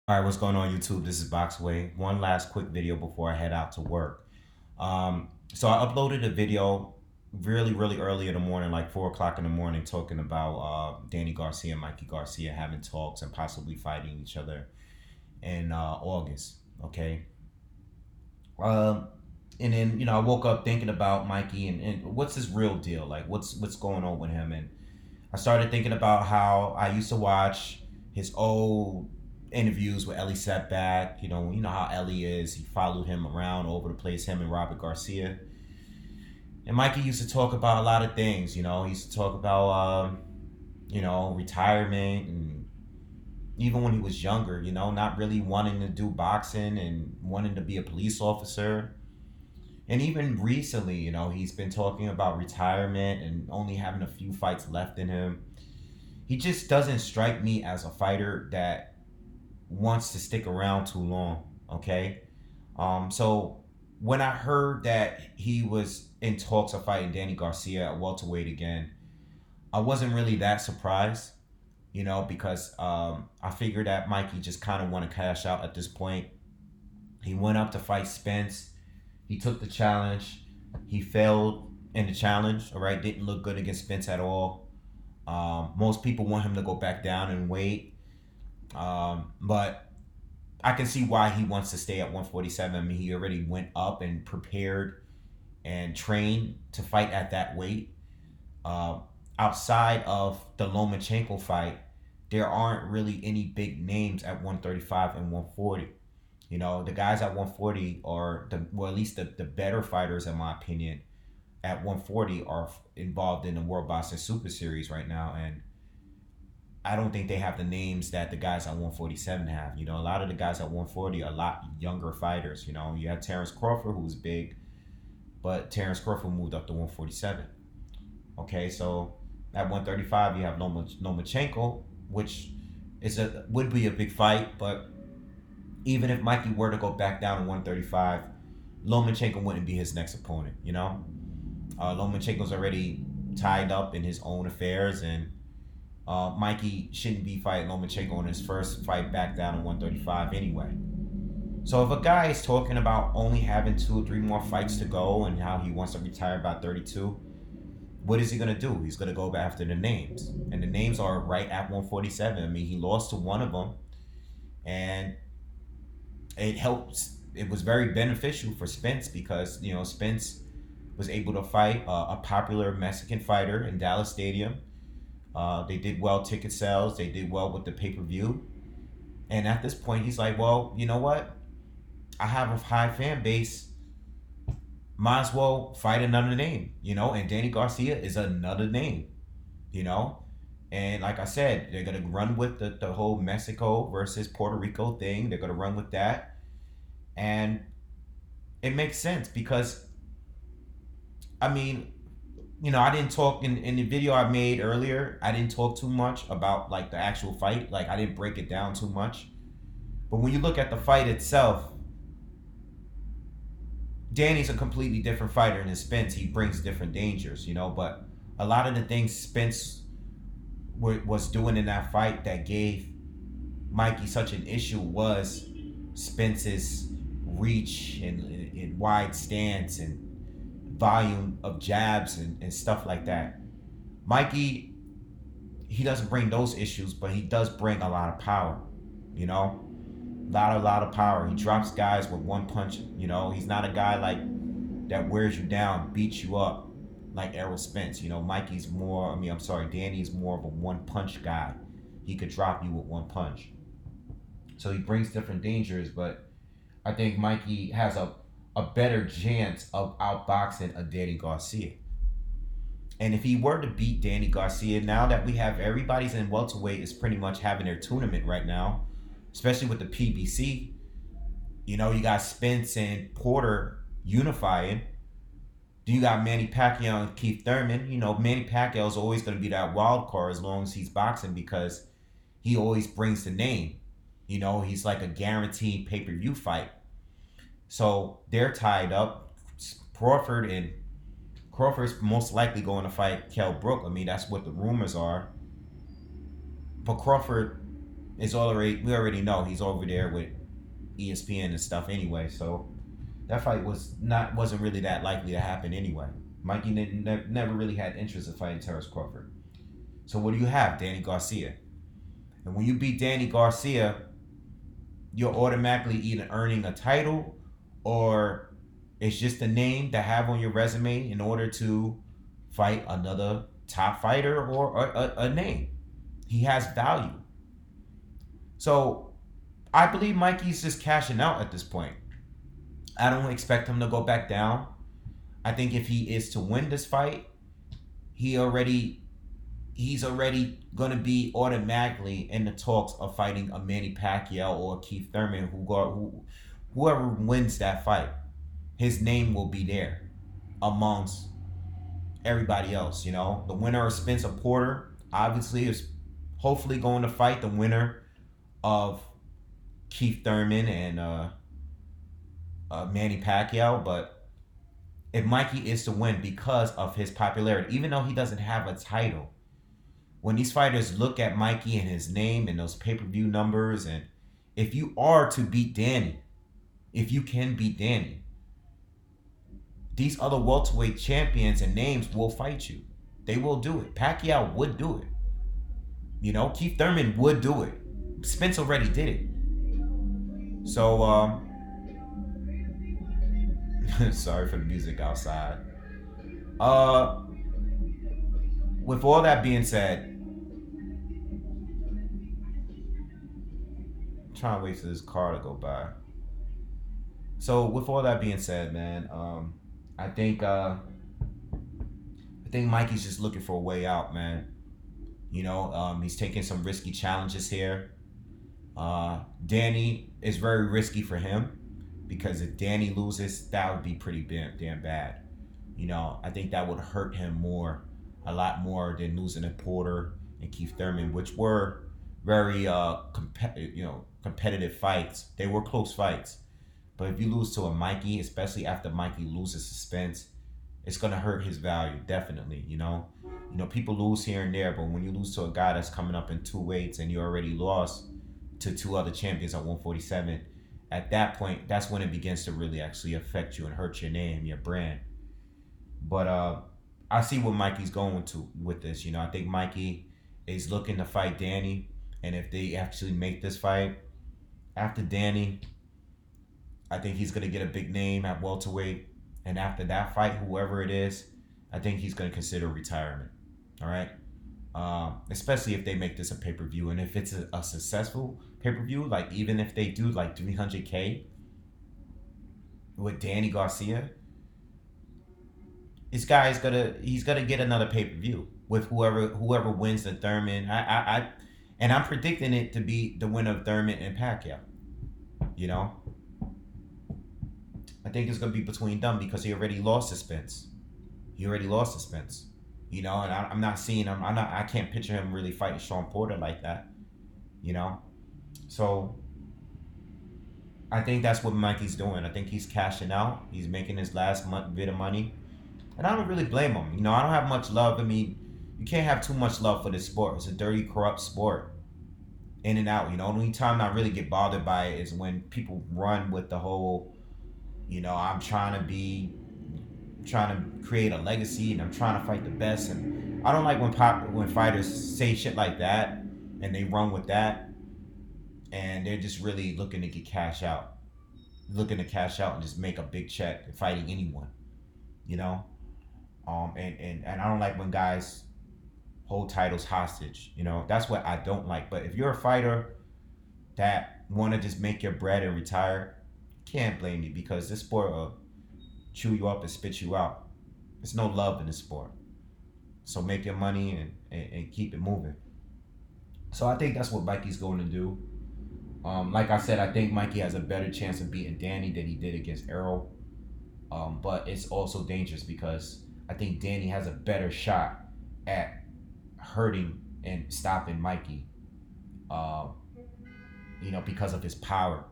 All right, what's going on YouTube? This is BoxingWave. One last quick video before I head out to work. So I uploaded a video really early in the morning, like 4 o'clock in the morning, talking about Danny Garcia and Mikey Garcia having talks and possibly fighting each other in August. Okay. Um, and then I woke up thinking about Mikey and what's his real deal? Like what's going on with him? And I started thinking about how I used to watch his old interviews with Ellie Setback. You know how Ellie is. He followed him around all over the place, him and Robert Garcia. And Mikey used to talk about a lot of things. He used to talk about, retirement and even when he was younger, not really wanting to do boxing and wanting to be a police officer. And even recently, he's been talking about retirement and only having a few fights left in him. He just doesn't strike me as a fighter that wants to stick around too long. Okay. So when I heard that he was in talks of fighting Danny Garcia at welterweight again, I wasn't really that surprised, because I figured that Mikey just kind of want to cash out at this point. He went up to fight Spence. He took the challenge. He failed in the challenge. All right, didn't look good against Spence at all. Most people want him to go back down and weight, but I can see why he wants to stay at 147. I mean, he already went up and prepared and trained to fight at that weight. Uh, Outside of the Lomachenko fight, there aren't really any big names at 135 and 140. The guys at 140 are at least the better fighters, in my opinion, at 140 are involved in the World Boxing Super Series right now. And I don't think they have the names that the guys at 147 have. A lot of the guys at 140 are a lot younger fighters. You have Terrence Crawford, who's big, but Terrence Crawford moved up to 147. Okay, so at 135 you have Lomachenko, which would be a big fight, but even if Mikey were to go back down to 135, Lomachenko wouldn't be his next opponent. Lomachenko's already tied up in his own affairs, and Mikey shouldn't be fighting Lomachenko in his first fight back down to 135 anyway. So if a guy is talking about only having 2 or 3 more fights to go and how he wants to retire by 32, what is he going to do? He's going to go after the names. And the names are right at 147. I mean, he lost to one of them, and it helps. It was very beneficial for Spence because, Spence was able to fight a popular Mexican fighter in Dallas Stadium. They did well ticket sales. They did well with the pay-per-view. And at this point, he's like, well, you know what? I have a high fan base. Might as well fight another name, and Danny Garcia is another name, you know. And like I said, they're going to run with the whole Mexico versus Puerto Rico thing. They're going to run with that. And it makes sense because, I mean, I didn't talk in the video I made earlier. I didn't talk too much about like the actual fight. Like I didn't break it down too much. But when you look at the fight itself, Danny's a completely different fighter than Spence. He brings different dangers, but a lot of the things Spence was doing in that fight that gave Mikey such an issue was Spence's reach and wide stance and volume of jabs and stuff like that. Mikey, he doesn't bring those issues, but he does bring a lot of power, you know? A lot of power. He drops guys with one punch. He's not a guy like that wears you down, beats you up like Errol Spence. Mikey's more. I'm sorry, Danny's more of a one punch guy. He could drop you with one punch. So he brings different dangers, but I think Mikey has a better chance of outboxing a Danny Garcia. And if he were to beat Danny Garcia, now that we have everybody's in welterweight is pretty much having their tournament right now, especially with the PBC. You got Spence and Porter unifying. You got Manny Pacquiao and Keith Thurman. Manny Pacquiao is always going to be that wild card as long as he's boxing because he always brings the name. He's like a guaranteed pay-per-view fight. So they're tied up. Crawford's most likely going to fight Kell Brook. I mean, that's what the rumors are. But Crawford we already know he's over there with ESPN and stuff anyway. So that fight wasn't really that likely to happen anyway. Mikey never really had interest in fighting Terrence Crawford. So what do you have? Danny Garcia. And when you beat Danny Garcia, you're automatically either earning a title or it's just a name to have on your resume in order to fight another top fighter or a name. He has value. So I believe Mikey's just cashing out at this point. I don't expect him to go back down. I think if he is to win this fight, he already he's already gonna be automatically in the talks of fighting a Manny Pacquiao or Keith Thurman, whoever wins that fight, his name will be there amongst everybody else. The winner of Spencer Porter obviously is hopefully going to fight the winner of Keith Thurman and Manny Pacquiao. But if Mikey is to win because of his popularity, even though he doesn't have a title, when these fighters look at Mikey and his name and those pay-per-view numbers, and if you are to beat Danny, if you can beat Danny, these other welterweight champions and names will fight you. They will do it. Pacquiao would do it. Keith Thurman would do it. Spence already did it. So, sorry for the music outside. With all that being said, I'm trying to wait for this car to go by. So, with all that being said, man, I think Mikey's just looking for a way out, man. He's taking some risky challenges here. Danny is very risky for him because if Danny loses, that would be pretty damn bad. I think that would hurt him a lot more than losing to Porter and Keith Thurman, which were very competitive fights. They were close fights. But if you lose to a Mikey, especially after Mikey loses suspense, it's gonna hurt his value, definitely. People lose here and there, but when you lose to a guy that's coming up in two weights and you already lost to two other champions at 147, at that point, that's when it begins to really actually affect you and hurt your name, your brand. But I see what Mikey's going to with this. I think Mikey is looking to fight Danny, and if they actually make this fight after Danny, I think he's gonna get a big name at welterweight, and after that fight, whoever it is, I think he's gonna consider retirement. All right, especially if they make this a pay-per-view, and if it's a successful pay-per-view, like even if they do like 300K with Danny Garcia, he's gonna get another pay-per-view with whoever wins the Thurman. And I'm predicting it to be the winner of Thurman and Pacquiao. I think it's gonna be between them because he already lost suspense. And I'm not seeing him. I can't picture him really fighting Sean Porter like that. So I think that's what Mikey's doing. I think he's cashing out. He's making his last bit of money, and I don't really blame him. I don't have much love. I mean, you can't have too much love for this sport. It's a dirty, corrupt sport. In and out. The only time I really get bothered by it is when people run with the whole, I'm trying to create a legacy and I'm trying to fight the best. And I don't like when fighters say shit like that and they run with that and they're just really looking to get looking to cash out and just make a big check fighting anyone, and I don't like when guys hold titles hostage. That's what I don't like. But if you're a fighter that want to just make your bread and retire, can't blame you because this sport will chew you up and spit you out. There's no love in this sport. So make your money and keep it moving. So I think that's what Mikey's going to do. Like I said, I think Mikey has a better chance of beating Danny than he did against Errol. But it's also dangerous because I think Danny has a better shot at hurting and stopping Mikey. Because of his power.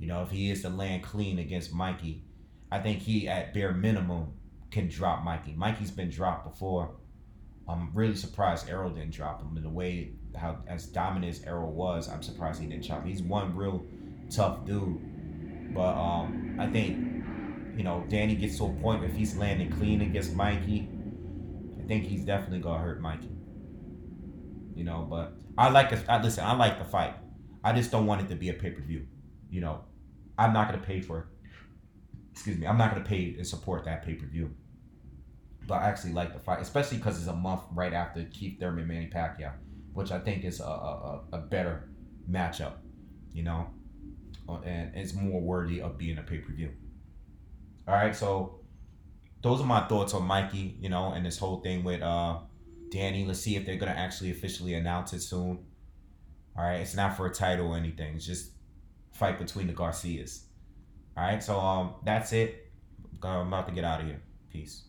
If he is to land clean against Mikey, I think he, at bare minimum, can drop Mikey. Mikey's been dropped before. I'm really surprised Errol didn't drop him in the way how as dominant as Errol was, I'm surprised he didn't chop. He's one real tough dude, but I think Danny gets to a point if he's landing clean against Mikey. I think he's definitely gonna hurt Mikey. But I like it. Listen, I like the fight. I just don't want it to be a pay per view. You know, I'm not gonna pay for. Excuse me. I'm not gonna pay and support that pay per view. But I actually like the fight, especially because it's a month right after Keith Thurman Manny Pacquiao, which I think is a better matchup. You know, and it's more worthy of being a pay per view. All right, so those are my thoughts on Mikey. And this whole thing with Danny. Let's see if they're gonna actually officially announce it soon. All right, it's not for a title or anything. It's just a fight between the Garcias. All right, so that's it. I'm about to get out of here. Peace.